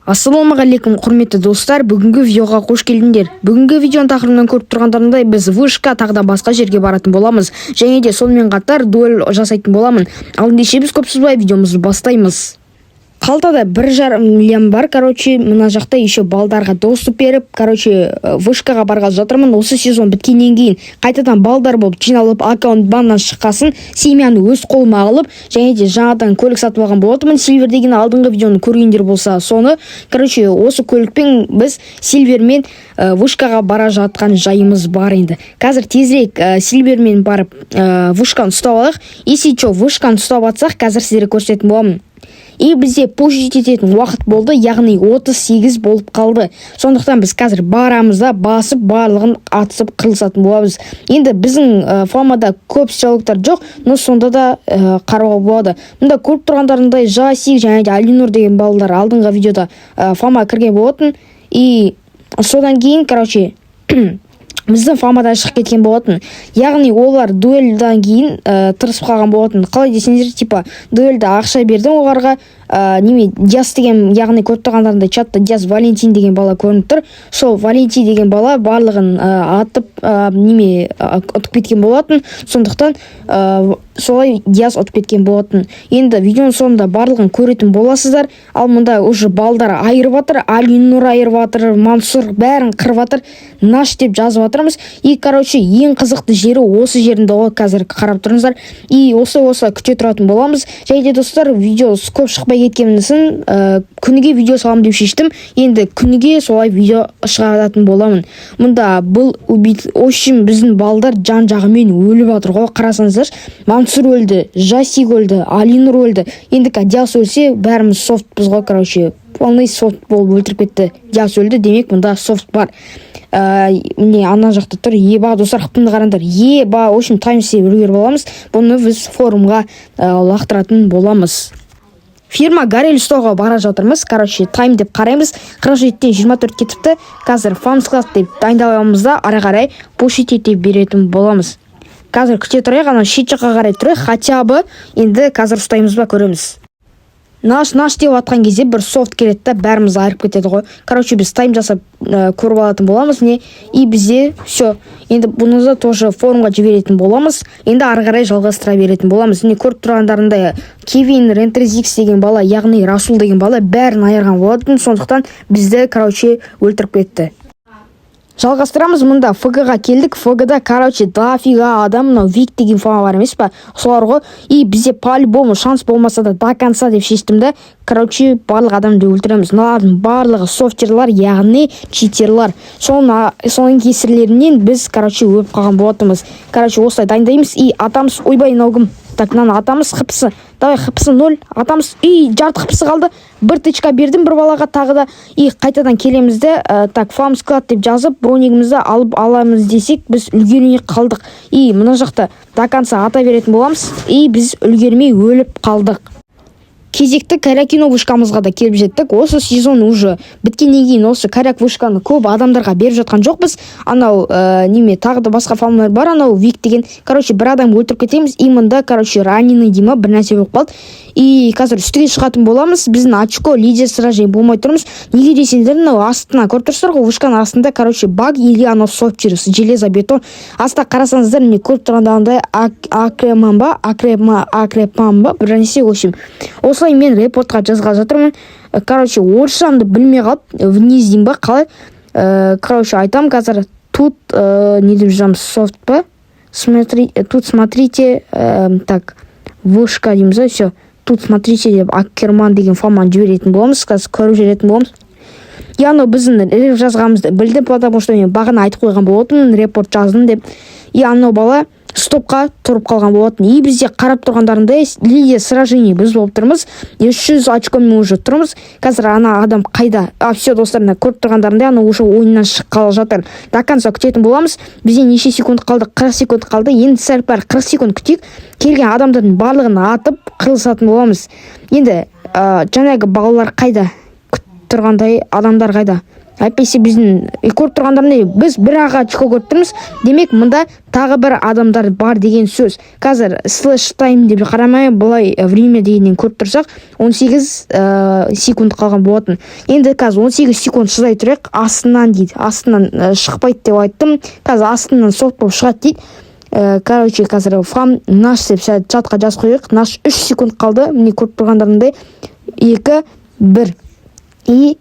Ассалаумағалейкум құрметті достар, бүгінгі видеоға қош келдіңдер. Бүгінгі видеоның тақырыбынан көріп тұрғандарыңдай біз вышка тағы да басқа жерге баратын боламыз. Және де сонымен қатар дуэль жасайтын боламын. Ал ендеше біз көп созбай видеомызды бастаймыз. Қалтада 1,5 миллион бар, мына жақта еще балдарға доступ беріп, вышкаға барғалы жатырмын. Осы сезон біткеннен кейін қайтадан балдар болып жиналып, аккаунт баннан шыққасын, семьяны өз қолыма алып, және де жаңадан көлік сатып алған болатынмын. Сильвер деген алдыңғы видеоны көргендер болса, соны, осы көлікпен біз Сильвермен вышкаға бара жатқан жайымыз бар енді. Қазір тезірек Сильвермен барып вышканы ұстап алайық. Если что, вышканы ұстап атсақ, қазір сіздерге көрсететін боламын. И бізде пушить ететін уақыт болды, яғни 38 болып қалды. Сондықтан біз қазір барамыз да басып барлығын атысып қырылысатын боламыз. Енді біздің фамада көп сыйлықтар жоқ, но сонда да қарауға болады. Мұнда көріп тұрғандарындай Жасик және де Алинур деген балалар алдыңғы видеода фама кірген болатын. И содан кейін, біздің фамадан шығып кеткен болатын. Яғни олар дуэльдан кейін тырысып қалған болатын. Қалай десеңіздер, дуэльда ақша бердім оларға, Диас деген, яғни көріп тұрғандарында чатта Диас Валентин деген бала көрініп тұр. Сол Валентин деген бала барлығын атып ұтып кеткен болатын. Сондықтан солай Диас ұтып кеткен болатын. Енді видеоның соңында барлығын көретін боласыздар. Ал мұнда уже балдар айырып жатыр, Алинур айырып жатыр, Мансур бәрін қырып жатыр, наш деп жазып жатырмыз. И ең қызықты жері осы жерінде ғой, қазір қарап тұрыңыздар. И осы күте тұратын боламыз. Және де достар, видео көп шықпай кеткенмін, күніге видео салам деп шештім. Енді күніге солай видео шығаратын боламын. Мұнда бұл общем біздің балдар жан жағымен өліп жатыр ғой, қарасаңыздар. Мансур өлді, Жасик өлді, Алинур өлді. Енді Диас өлсе, бәріміз софтпыз ғой, полный софт болып өлтіріп кетті. Диас өлді, демек мұнда софт бар. Міне ана жақта тұр. Еба, достар, қыпымды қараңдар. Еба, общем таймсте үлгер боламыз. Бұны біз форумға лақтыратын боламыз. Фирма Гарель ұстауға бара жатырмыз. Тайм деп қараймыз. 47-тен 24 кетіпті. Қазір фамскласс деп дайындаламыз да, ары қарай пушить ете беретін боламыз. Қазір күте тұрайық, ана шет жаққа қарай тұрайық. Хотя бы енді қазір ұстаймыз ба, көреміз. Наш деп атқан кезде бір софт келеді да, бәріміз айырып кетеді ғой. Біз тайм жасап көріп алатын боламыз. И бізде все. Енді бұны да тоже форумға жіберетін боламыз. Енді ары қарай жалғастыра беретін боламыз. Көріп тұрғандарындай Кевин Рентрезикс деген бала, яғни Расул деген бала бәрін айырған болатын. Сондықтан бізді өлтіріп кетті. Жалғастырамыз. Мұнда ФГ-ға келдік. ФГ-да, дофига адам, мынау Вик деген фама бар емес па? Солар ғой. И бізде по-любому шанс болмаса да до конца деп шештім да. Барлық адамды өлтіреміз. Мыналардың барлығы софтерлар, яғни читерлар. Соның кесірлерінен біз, өліп қалған болатымыз. Осылай дайындаймыз. И атамыз, ойбай, наугым. Так, мынаны атамыз қыпсы. Давай, қыпсы 0. Атамыз, жарты қыпсы қалды. Бір тычка бердім бір балаға тағы да. И қайтадан келемізді. Так, фамсклад деп жазып, бронигімізді алып аламыз десек, біз үлгермей қалдық. И мына жақта до конца ата беретін боламыз. И біз үлгермей өліп қалдық. Кезекті Карякино вышкамызға да келіп жеттік. Осы сезон уже біткеннен кейін осы Каряк вышканы көп адамдарға беріп жатқан жоқпыз. Анау тағы да басқа фамалар бар, анау Вик деген. Бір адам өлтіріп кетеміз. И мында, раненый Дима бір нәрсе болып қалды. И қазір үстіге шығатын боламыз. Біздің очко лидер сражение болмай тұрмыз. Неге десеңдер, астына көріп тұрсыздар ғой, вышканың астында баг или анау софт железо бетон. Аста қарасаңыздар, көріп тұрғандағындай акрепамба бір нәрсе, общем. Осылай мен репортқа жазға жатырмын. Орысшамды білмей қалып, вниз дейм ба, қалай? Айтам қазір, тут, не деп жазам, софт па? Тут смотрите, так, вышка дейміз, все. Тут смотрите деп Аккерман деген фаманы жіберетін боламыз, қазір көріп жүретін боламыз. Яғни біздің реп жазғанымызды білді, потому что мен бағана айтып қойған болатын, репорт жаздым деп. И анау бала стопқа тұрып қалған болатын. И бізде қарап тұрғандарындай лидер сражение біз болып тұрмыз. 300 очкомен уже тұрмыз. Қазір ана адам қайда? Все, достарына көріп тұрғандарындай ана уже ойыннан шыққалы жатыр. До конца күтетін боламыз. Бізде неше секунд қалды? 40 секунд қалды. Енді сәл пәр 40 секунд күтейік. Келген адамдардың барлығын атып қырылысатын боламыз. Енді жаңағы балалар қайда? тұрғандай адамдар қайда? Әйтпесе біздің көріп тұрғандардай біз бір ақ очко көріп тұрмыз. Демек мұнда тағы бір адамдар бар деген сөз. Қазір слэш тайм деп қарамай, бұлай время дегеннен көріп тұрсақ 18 секунд қалған болатын. Енді қазір 18 секунд шыдай тұрайық. Астынан дейді. Астынан шықпайды деп айттым. Қазір астынан софт болып шығады дейді. Короче, қазір фам наш деп чатқа жазып қойық. Наш 3 секунд қалды. Міне көріп тұрғандарындай 2, 1. И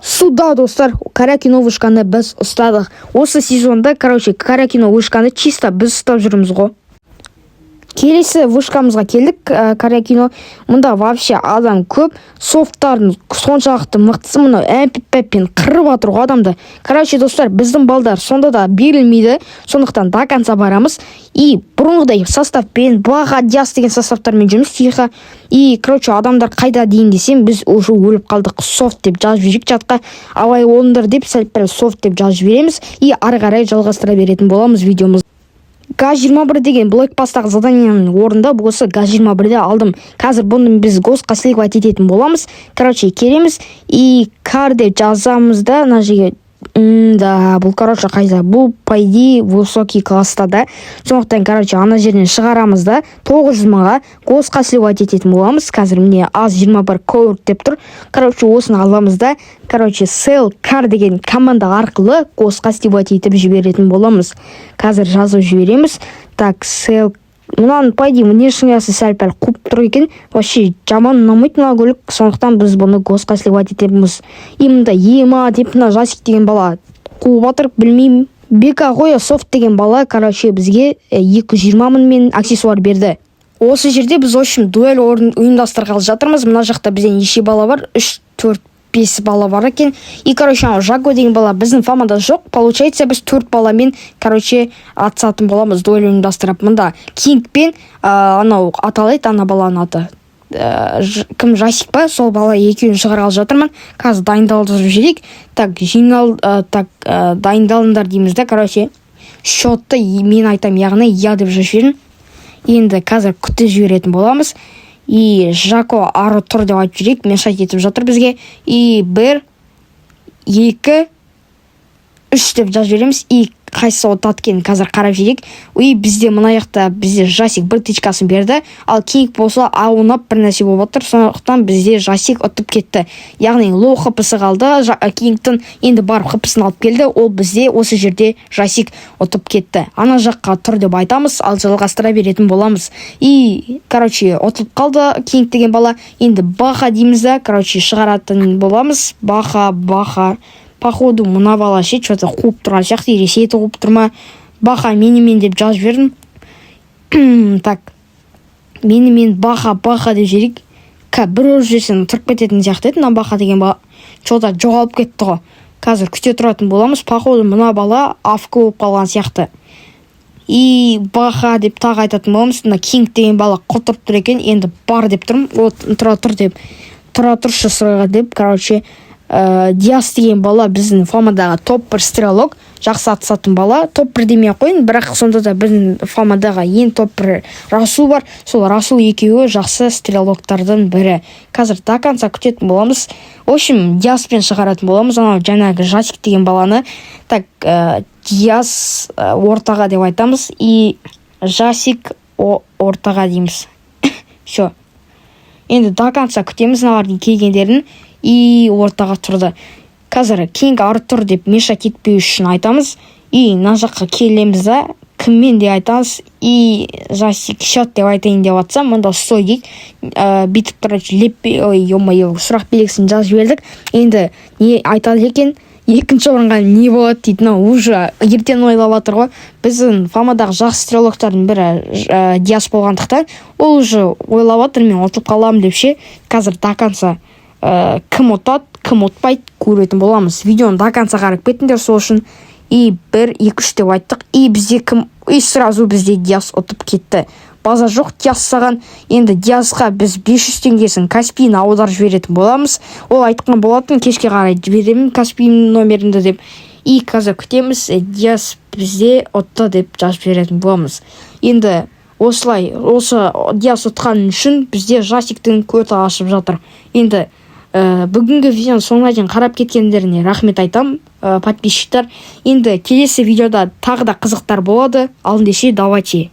суда, достар, Каракино вышканы біз ұстадық. Осы сезонда, Каракино вышканы чисто біз ұстап жүрміз ғой. Келесі вышкамызға келдік. Каракино, мұнда вообще адам көп, софттардың соншалықты мықтысы, мұны әмпіп-пәппен қырып атыр ғой адамды. Достар, біздің балдар сонда да берілмейді, сондықтан до конца барамыз. И бұрынғыдай составпен, баға диас деген составтармен жүрміз тихо. И, адамдар қайда дейін десем, біз уже өліп қалдық. Софт деп жазып жүрек жатқа, авай олындар деп сәліппәл софт деп жазып жібереміз. И ары қарай жалғастыра беретін боламыз видеомыз. ГАЗ-21 деген блокпасттағы заданиянын орында болса ГАЗ-21-де алдым. Қазір бұны біз госқа сливать ететін боламыз. Келеміз и кар деп жазамыз да, мына жерге да, бұл қайда? Бұл по идее высокий класста да. Сондықтан ана жерден шығарамыз да 900 мыңға госқа сливать ететін боламыз. Қазір міне АЗ-21 коурт деп тұр. Осыны аламыз да. Sell car деген команда арқылы госқа сливать етіп жіберетін боламыз. Қазір жазып жібереміз. Так, sell мұнан пайди внешнясы сәл-пәл қуып тұр екен. Вообще жаман ұнамайды мына көлік. Сондықтан біз бұны госқа сливать етеміз. И мұнда ема деп мына жасик деген бала қуып атыр, білмеймін. Бека қоя софт деген бала бізге 220 мыңмен аксессуар берді. Осы жерде біз общем дуэль ұйымдастырғалы жатырмыз. Мына жақта бізден неше бала бар? 3, 4, 5 бала бар екен. И Жако деген бала біздің фамада жоқ. Получается біз 4 баламен атысатын боламыз дуэль ұйымдастырып. Мында Кинг пен анау аталайды, ана баланың аты. Кім, Жасик па? Сол бала екеуін шығарғалы жатырмын. Қазір дайындалып жүрейік. Так, дайындалыңдар дейміз да. Шотты мен айтам, яғни я деп жүрген. Енді қазір күтіп жіберетін боламыз. И Жако ары тұр деп айтып жүрейік, мешать етіп жатыр бізге. И 1, 2, 3 деп жазып жібереміз. И қайсысы отат екен қазір қарап жүрейік. И бізде мына жақта бізде Жасик 1 тичкасын берді, ал Кинг болса аунап бір нәрсе болып отыр. Сондықтан бізде Жасик ұтып кетті. Яғни лоу хпсы қалды. Кингтің енді барып хпсын алып келді. Ол бізде осы жерде Жасик ұтып кетті. Ана жаққа тұр деп айтамыз, ал жалғастыра беретін боламыз. И ұтылып қалды Кинг деген бала. Енді баха дейміз да, шығаратын боламыз. Баха. Походу, мұна бала что-то қуып тұрған сияқты, ресейті қуып тұрма. Баха менімен деп жазып бердім. Так, менімен баха деп жерек. Бір өз жерсен тұрып кететін сияқты еді, мына баха деген бала. Что-то жоғалып кетті ғой. Қазір күте тұратын боламыз. Походу, мұна бала афка болып қалған сияқты. И баха деп тағы айтатын боламыз. Мына Кинг деген бала құтырып тұр екен. Енді бар деп тұрмын. Тұра тұршы сұрайға деп, Диас деген бала біздің фамадағы топ-1 стрелок, жақсы атысатын бала. Топ-1 демей қойын, бірақ сонда да біздің фамадағы ең топ-1 Расул бар. Сол Расул екеуі жақсы стрелоктардың бірі. Қазір до конца күтетін боламыз. В общем, Диаспен шығаратын боламыз. Анау жаңағы Жасик деген баланы. Так, Диас ортаға деп айтамыз. И Жасик ортаға дейміз. Все. Енді до конца күтеміз налардың келгендерін. И ортаға тұрды. Қазір Кинг ары тұр деп меша кетпеу үшін айтамыз. И мына жаққа келеміз да, кіммен де айтамыз. И Жасик шот деп айтайын деп атсам, мұнда стой дейік. Бүйтіп сұрақ белгісін жазып жібердік. Енді не айтады екен? Екінші орынға не болады дейді. Уже ертең ойлап жатыр ғой. Біздің фамадағы жақсы стрелоктардың бірі Диас болғандықтан, ол уже ойлап жатыр, мен ұтылып қаламын деп ше. Қазір до конца кім ұтады, кім ұтпайды көретін боламыз. Видеоны до конца қарап кетіңдер сол үшін. И 1, 2, 3 деп айттық. И бізде кім? И сразу бізде Диас ұтып кетті. База жоқ Диас саған. Енді Диасқа біз 500 теңгесін Каспийін аударып жіберетін боламыз. Ол айтқан болатын, кешке қарай жіберемін Каспийдің номерінде деп. И қазір күтеміз, Диас бізде ұтты деп жазып жіберетін боламыз. Енді осылай, осы Диас ұтқан үшін бізде Жасиктің көті ашып жатыр. Енді бүгінгі видеоны соңына дейін қарап кеткендеріне рахмет айтам, подписчиктар. Енді келесі видеода тағы да қызықтар болады. Ал ендеше давайте.